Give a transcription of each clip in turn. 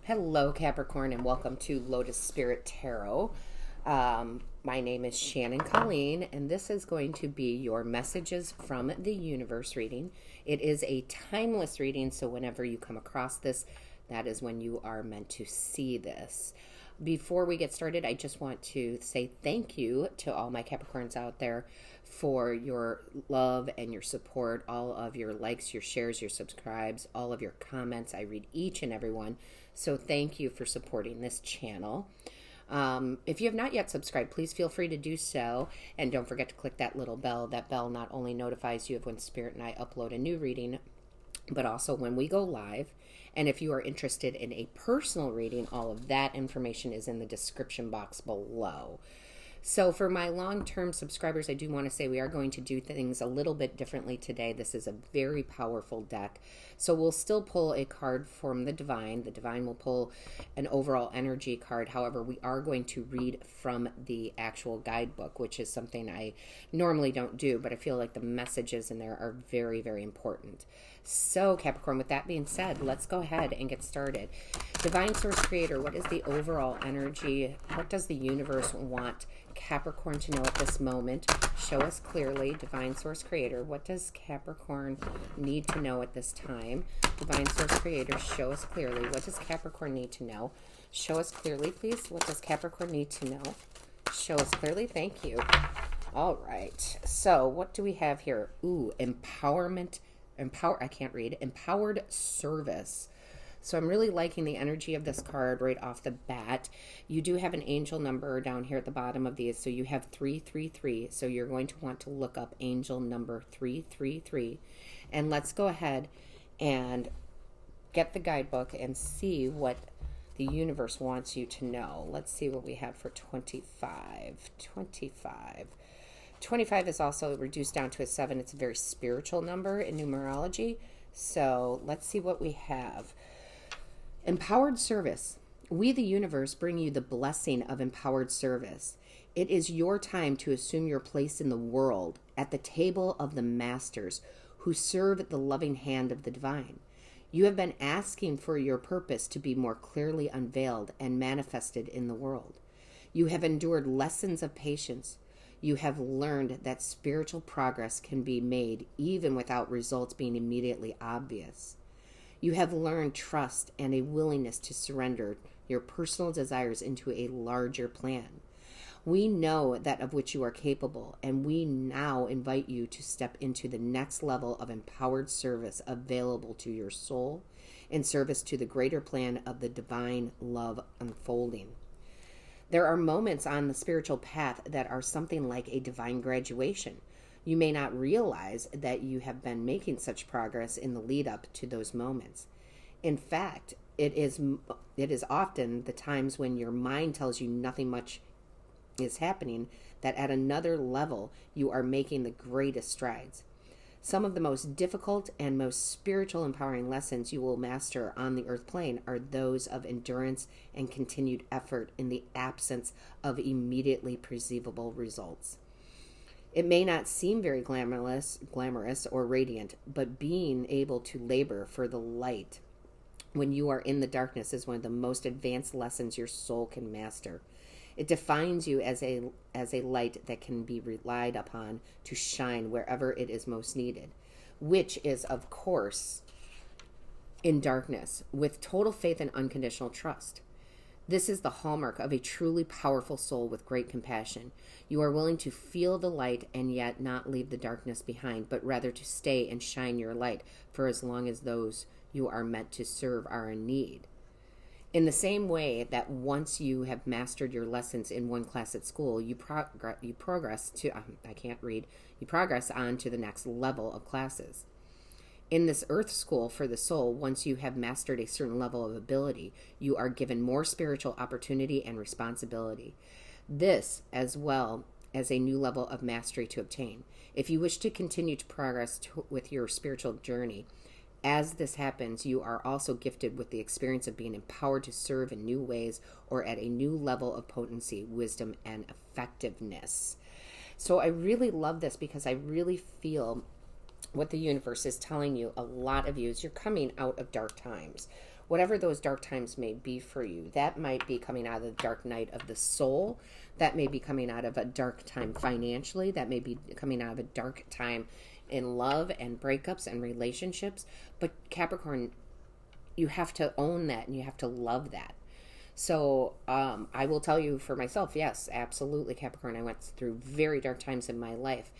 Hello, Capricorn, and welcome to Lotus Spirit Tarot. My name is Shannon Colleen, and this is going to be your messages from the universe reading. It is a timeless reading, so whenever you come across this, that is when you are meant to see this. Before we get started, I just want to say thank you to all my Capricorns out there for your love and your support, all of your likes, your shares, your subscribes, all of your comments. I read each and every one. So thank you for supporting this channel. If you have not yet subscribed, please feel free to do so. And don't forget to click that little bell. That bell not only notifies you of when Spirit and I upload a new reading, but also when we go live. And if you are interested in a personal reading, all of that information is in the description box below. So for my long-term subscribers, I do want to say we are going to do things a little bit differently today. This is a very powerful deck. So we'll still pull a card from the Divine. The Divine will pull an overall energy card. However, we are going to read from the actual guidebook, which is something I normally don't do, but I feel like the messages in there are very, very important. So Capricorn, with that being said, let's go ahead and get started. Divine Source Creator, what is the overall energy? What does the universe want Capricorn to know at this moment? Show us clearly. Divine Source Creator, what does Capricorn need to know at this time? Divine Source Creator, show us clearly. What does Capricorn need to know? Show us clearly, please. What does Capricorn need to know? Show us clearly. Thank you. All right. So what do we have here? Ooh, empowerment. Empowered service. So I'm really liking the energy of this card right off the bat. You do have an angel number down here at the bottom of these. So you have 333. So you're going to want to look up angel number 333. And let's go ahead and get the guidebook and see what the universe wants you to know. Let's see what we have for 25. 25 is also reduced down to a 7. It's a very spiritual number in numerology. So let's see what we have. Empowered service. We, the universe, bring you the blessing of empowered service. It is your time to assume your place in the world at the table of the masters who serve at the loving hand of the divine. You have been asking for your purpose to be more clearly unveiled and manifested in the world. You have endured lessons of patience. You have learned that spiritual progress can be made even without results being immediately obvious. You have learned trust and a willingness to surrender your personal desires into a larger plan. We know that of which you are capable, and we now invite you to step into the next level of empowered service available to your soul in service to the greater plan of the divine love unfolding. There are moments on the spiritual path that are something like a divine graduation. You may not realize that you have been making such progress in the lead up to those moments. In fact, it is often the times when your mind tells you nothing much is happening that at another level you are making the greatest strides. Some of the most difficult and most spiritual empowering lessons you will master on the earth plane are those of endurance and continued effort in the absence of immediately perceivable results. It may not seem very glamorous or radiant, but being able to labor for the light when you are in the darkness is one of the most advanced lessons your soul can master. It defines you as a light that can be relied upon to shine wherever it is most needed, which is, of course, in darkness, with total faith and unconditional trust. This is the hallmark of a truly powerful soul with great compassion. You are willing to feel the light and yet not leave the darkness behind, but rather to stay and shine your light for as long as those you are meant to serve are in need. In the same way that once you have mastered your lessons in one class at school, you progress on to the next level of classes. In this earth school for the soul, once you have mastered a certain level of ability, you are given more spiritual opportunity and responsibility. This, as well as a new level of mastery to obtain. If you wish to continue to progress with your spiritual journey, as this happens, you are also gifted with the experience of being empowered to serve in new ways or at a new level of potency, wisdom, and effectiveness. So I really love this because I really feel what the universe is telling you, a lot of you, is you're coming out of dark times. whatever those dark times may be for you, that might be coming out of the dark night of the soul. That may be coming out of a dark time financially. That may be coming out of a dark time in love and breakups and relationships. But Capricorn, you have to own that and you have to love that. So I will tell you for myself, yes, absolutely, Capricorn. I went through very dark times in my life,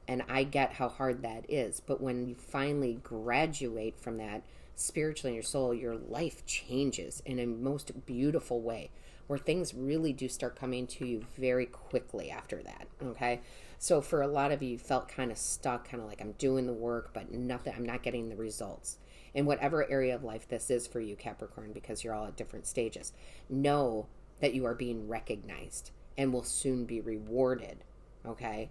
and I get how hard that is. But when you finally graduate from that spiritually in your soul, your life changes in a most beautiful way, where things really do start coming to you very quickly after that, okay? So for a lot of you, you felt kind of stuck, kind of like, I'm doing the work, but nothing, I'm not getting the results. In whatever area of life this is for you, Capricorn, because you're all at different stages, know that you are being recognized and will soon be rewarded, okay?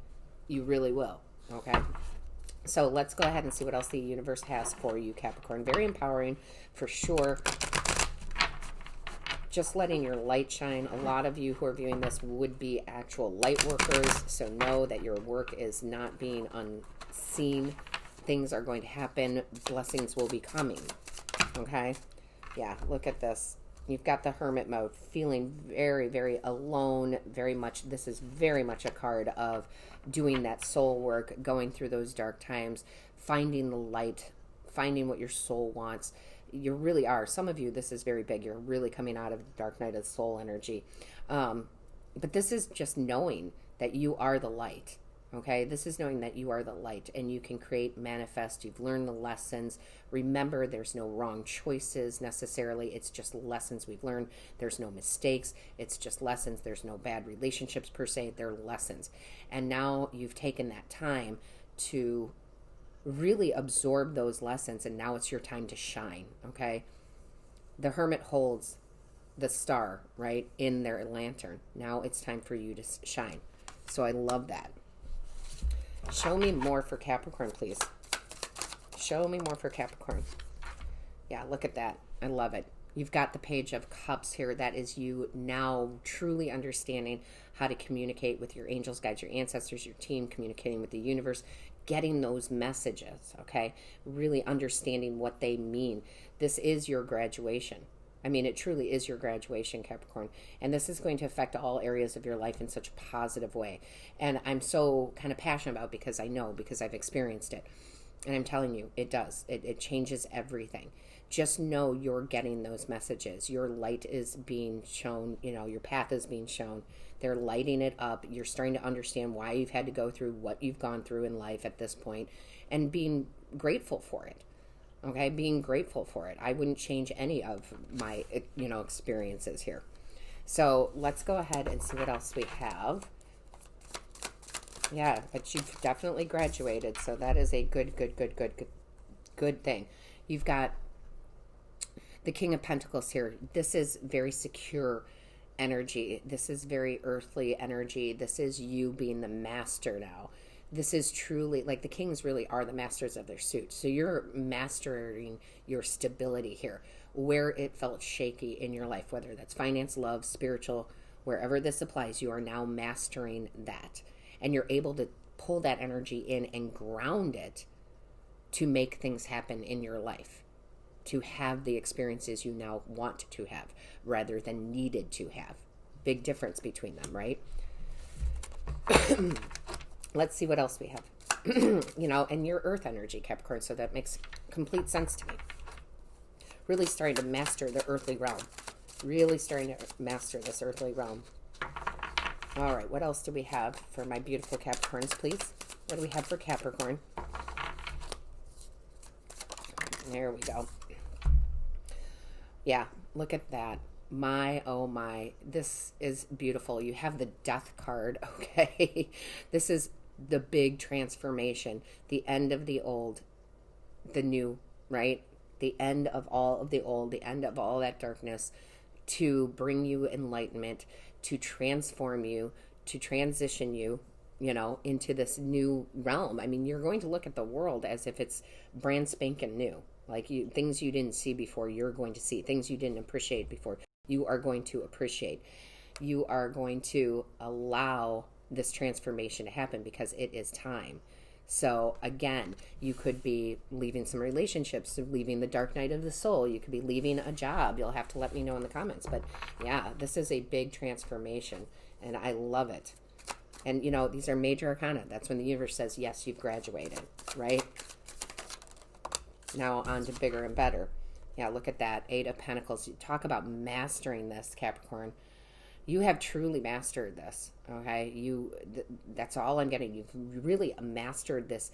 You really will, okay? So let's go ahead and see what else the universe has for you, Capricorn. Very empowering, for sure. Just letting your light shine. A lot of you who are viewing this would be actual light workers, so know that your work is not being unseen. Things are going to happen. Blessings will be coming, okay? Yeah, look at this. You've got the hermit mode, feeling very, very alone, very much. This is very much a card of doing that soul work, going through those dark times, finding the light, finding what your soul wants. You really are. Some of you, this is very big. You're really coming out of the dark night of the soul energy. But this is just knowing that you are the light. Okay, this is knowing that you are the light and you can create, manifest. You've learned the lessons. Remember, there's no wrong choices necessarily. It's just lessons we've learned. There's no mistakes. It's just lessons. There's no bad relationships per se. They're lessons. And now you've taken that time to really absorb those lessons, and now it's your time to shine, okay? The hermit holds the star, right, in their lantern. Now it's time for you to shine. So I love that. Show me more for Capricorn, please. Show me more for Capricorn. Yeah, look at that. I love it. You've got the Page of Cups here. That is you now truly understanding how to communicate with your angels, guides, your ancestors, your team, communicating with the universe, getting those messages, okay? Really understanding what they mean. This is your graduation. I mean, it truly is your graduation, Capricorn. And this is going to affect all areas of your life in such a positive way. And I'm so kind of passionate about it because I know, because I've experienced it. And I'm telling you, it does. It changes everything. Just know you're getting those messages. Your light is being shown, you know, your path is being shown. They're lighting it up. You're starting to understand why you've had to go through what you've gone through in life at this point and being grateful for it. Okay, being grateful for it. I wouldn't change any of my, you know, experiences here. So let's go ahead and see what else we have. Yeah, but you've definitely graduated, so that is a good thing. You've got the King of Pentacles here. This is very secure energy. This is very earthly energy. This is you being the master now. This is truly, like, the kings really are the masters of their suit. So you're mastering your stability here, where it felt shaky in your life, whether that's finance, love, spiritual, wherever this applies, you are now mastering that. And you're able to pull that energy in and ground it to make things happen in your life, to have the experiences you now want to have rather than needed to have. Big difference between them, right? Let's see what else we have. You know, and your earth energy, Capricorn, so that makes complete sense to me. Really starting to master the earthly realm. Really starting to master this earthly realm. All right, what else do we have for my beautiful Capricorns, please? What do we have for Capricorn? There we go. Yeah, look at that. My, oh my, this is beautiful. You have the Death card, okay? This is the big transformation, the end of the old, the new, right? The end of all of the old, the end of all that darkness, to bring you enlightenment, to transform you, to transition you, you know, into this new realm. I mean, you're going to look at the world as if it's brand spanking new. Like, things you didn't see before, you're going to see. Things you didn't appreciate before, you are going to appreciate. You are going to allow this transformation to happen because it is time. So again, you could be leaving some relationships, leaving the dark night of the soul. You could be leaving a job. You'll have to let me know in the comments. But yeah, this is a big transformation, and I love it. And, you know, these are major arcana. That's when the universe says, yes, you've graduated, right? Now on to bigger and better. Yeah, look at that. 8 of Pentacles. You talk about mastering this, Capricorn. You have truly mastered this, okay? That's all I'm getting. You've really mastered this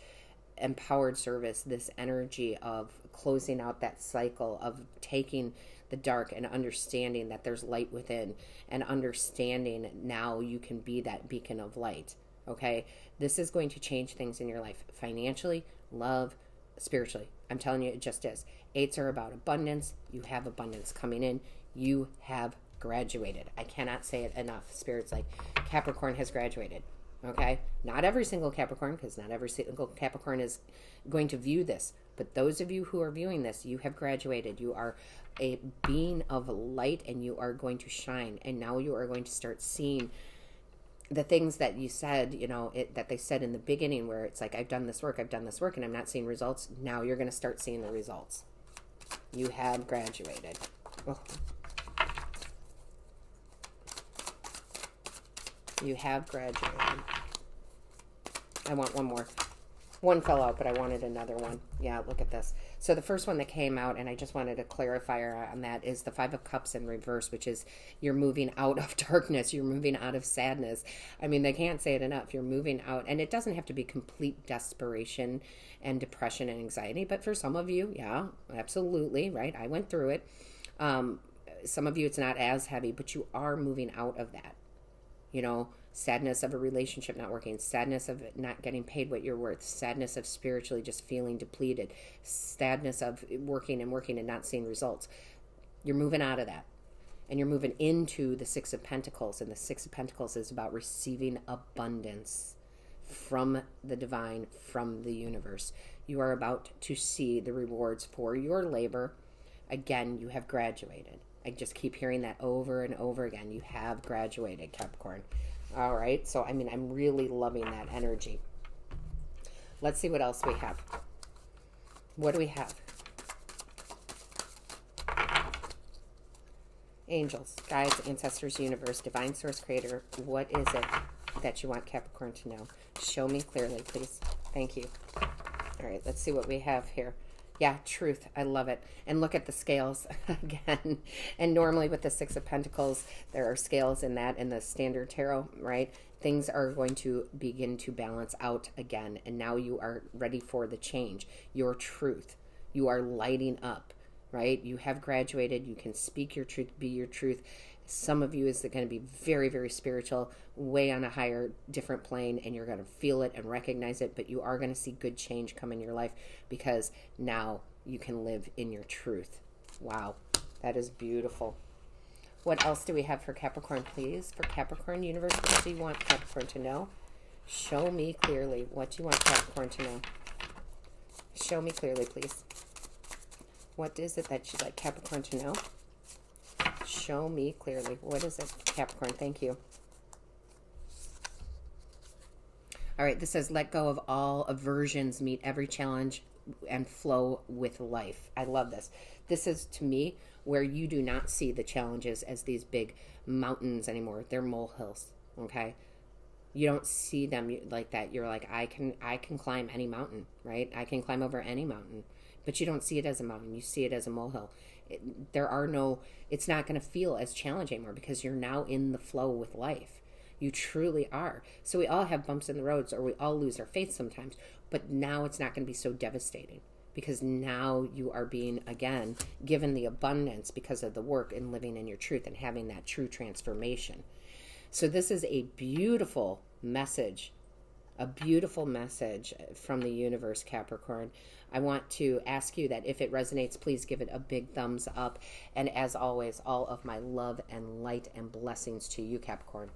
empowered service, this energy of closing out that cycle of taking the dark and understanding that there's light within, and understanding now you can be that beacon of light, okay? This is going to change things in your life financially, love, spiritually. I'm telling you, it just is. 8s are about abundance. You have abundance coming in. You have graduated. I cannot say it enough. Spirit's like, Capricorn has graduated. Okay? Not every single Capricorn, because not every single Capricorn is going to view this. But those of you who are viewing this, you have graduated. You are a being of light, and you are going to shine. And now you are going to start seeing the things that you said, you know, that they said in the beginning, where it's like, I've done this work, and I'm not seeing results. Now you're going to start seeing the results. You have graduated. Oh. You have graduated. I want one more. One fell out, but I wanted another one. Yeah, look at this. So the first one that came out, and I just wanted to clarify on that, is the 5 of Cups in reverse, which is you're moving out of darkness. You're moving out of sadness. I mean, they can't say it enough. You're moving out, and it doesn't have to be complete desperation and depression and anxiety, but for some of you, yeah, absolutely, right? I went through it. Some of you, it's not as heavy, but you are moving out of that. You know, sadness of a relationship not working, sadness of not getting paid what you're worth, sadness of spiritually just feeling depleted, sadness of working and not seeing results. You're moving out of that, and you're moving into the 6 of Pentacles, and the 6 of Pentacles is about receiving abundance from the divine, from the universe. You are about to see the rewards for your labor. Again, you have graduated. I just keep hearing that over and over again. You have graduated, Capricorn. All right. So, I mean, I'm really loving that energy. Let's see what else we have. What do we have? Angels, guides, ancestors, universe, divine source, creator. What is it that you want Capricorn to know? Show me clearly, please. Thank you. All right. Let's see what we have here. Yeah, truth. I love it. And look at the scales again. And normally with the 6 of Pentacles, there are scales in that in the standard tarot, right? Things are going to begin to balance out again. And now you are ready for the change. Your truth. You are lighting up, right? You have graduated. You can speak your truth, be your truth. Some of you is going to be very, very spiritual, way on a higher, different plane, and you're going to feel it and recognize it, but you are going to see good change come in your life because now you can live in your truth. Wow, that is beautiful. What else do we have for Capricorn, please? For Capricorn universe, what do you want Capricorn to know? Show me clearly. What do you want Capricorn to know? Show me clearly, please. What is it that you'd like Capricorn to know? Show me clearly. What is it, Capricorn? Thank you. All right, this says, let go of all aversions, meet every challenge, and flow with life. I love this. This is, to me, where you do not see the challenges as these big mountains anymore. They're molehills, okay? You don't see them like that. You're like, I can climb any mountain, right? I can climb over any mountain. But you don't see it as a mountain. You see it as a molehill. It's not going to feel as challenging anymore because you're now in the flow with life. You truly are. So we all have bumps in the roads, or we all lose our faith sometimes, but now it's not going to be so devastating because now you are being, again, given the abundance because of the work and living in your truth and having that true transformation. So this is a beautiful message from the universe, Capricorn. I want to ask you that if it resonates, please give it a big thumbs up. And as always, all of my love and light and blessings to you, Capricorn.